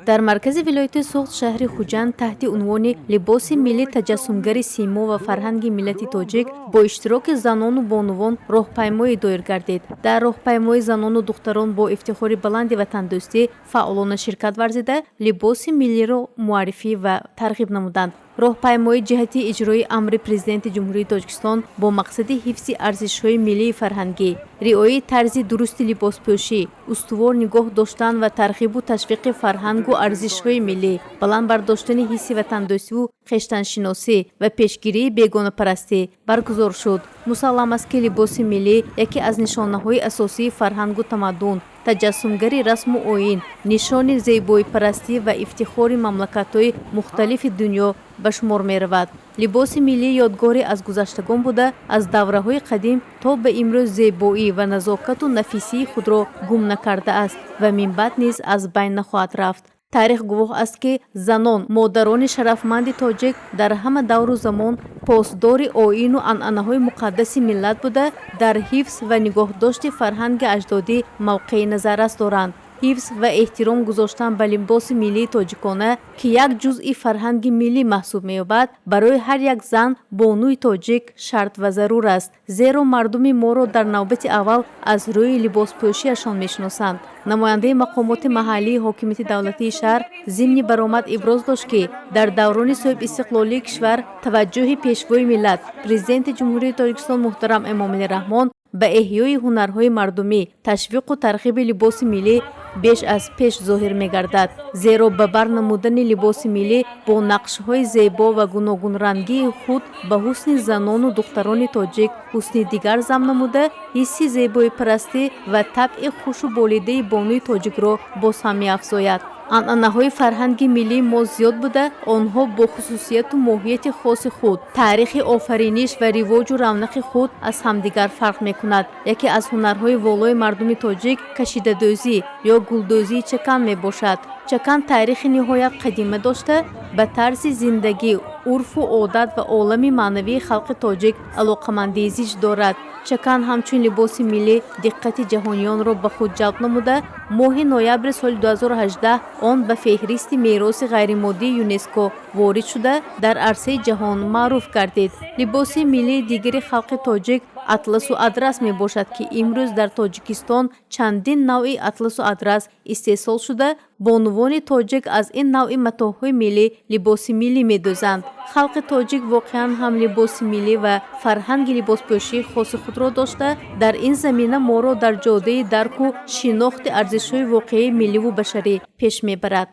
дар маркази вилояти Суғд шаҳри Хуҷанд таҳти унвони либоси миллӣ таҷассумгари симо ва фарҳанги миллати тоҷик бо иштироки занону бонувон роҳпаймои доир гардид. Дар роҳпаймои занону духтарон бо ифтихори баланди ватандӯстӣ фаъолона ширкат варзида либоси миллиро муаррифӣ ва тарғиб намуданд. роҳпаймои ҷиҳати иҷрои амри президенти ҷумҳурии Тоҷикистон бо мақсади ҳифзи арзишҳои миллии фарҳангӣ, риояи тарзи дурусти либоспӯшӣ, устувор нигоҳ доштан ва тарғибу ташвиқи фарҳангу арзишҳои миллӣ, баланд бардоштани ҳисси ватандӯстиву хештаншиносӣ ва пешгирии бегонапарастӣ баргузор шуд. мусаллам аст ки либоси миллӣ яке аз нишонаҳои асосии фарҳангу тамаддун, таҷассумгари расму оин, нишони зебоипарастӣ ва ифтихори мамлакатҳои мухталифи дунё ба шумор меравад. либоси миллӣ ёдгоре аз гузаштагон буда, аз давраҳои қадим то ба имрӯз зебоӣ ва назокату нафисии худро гум накардааст ва минбаъд низ аз байн нахоҳад рафт. таърих гувоҳ аст ки занон, модарони шарафманди тоҷик дар ҳама давру замон посдори оину анъанаҳои муқаддаси миллат буда, дар ҳифз ва нигоҳдошти фарҳанги аҷдодӣ мавқеи назаррас доранд. ҳифз ва эҳтиром гузоштан ба либоси миллии тоҷикона ки як ҷузъи фарҳанги миллӣ маҳсуб меёбад, барои ҳар як зан бонуи тоҷик шарт ва зарур аст, зеро мардуми моро дар навбати аввал аз рӯи либоспӯшиашон мешиносанд. намояндаи мақомоти маҳаллии ҳокимияти давлатии шаҳр зимни баромад иброз дошт ки дар даврони соҳибистиқлолии кишвар таваҷҷӯҳи пешвои миллат президенти ҷумҳурии Тоҷикистон муҳтарам Эмомалӣ Раҳмон ба эҳёи ҳунарҳои мардумӣ, ташвиқу тарғиби либоси миллӣ беш аз пеш зоҳир мегардад, зеро ба бар намудани либоси миллӣ бо нақшҳои зебо ва гуногунрангии худ ба ҳусни занону духтарони тоҷик ҳусни дигар зам намуда, ҳисси зебоипарастӣ ва табъи хушу болидаи бонуи тоҷикро боз ҳам меафзояд. анъанаҳои фарҳанги миллии мо зиёд буда, онҳо бо хусусияту моҳияти хоси худ, таърихи офариниш ва ривоҷу равнақи худ аз ҳамдигар фарқ мекунад. яке аз ҳунарҳои волои мардуми тоҷик кашидадӯзӣ ё гулдӯзии чакан мебошад. чакан таърихи ниҳоят қадима дошта, ба тарзи зиндагӣ, урфу одат ва олами маънавии халқи тоҷик алоқамандии зич дорад. чакан ҳамчун либоси миллӣ диққати ҷаҳониёнро ба худ ҷалб намуда, моҳи ноябри соли 2018 он ба феҳристи мероси ғайримоддии ЮНЕСКО ворид шуда, дар арсаи ҷаҳон маъруф гардид. либоси миллии дигari халқи тоҷик атласу адрас мебошад ки имрӯз дар Тоҷикистон чандин навъи атласу адрас истеҳсол шуда, бонувони тоҷик аз ин навъи матоъҳои миллӣ либоси миллӣ медӯзанд. халқи тоҷик воқеан ҳам либоси миллӣ ва фарҳанги либоспӯшии хоси худро дошта, дар ин замина моро дар ҷодаи дарку шинохти арзишҳои воқеии милливу башарӣ пеш мебарад.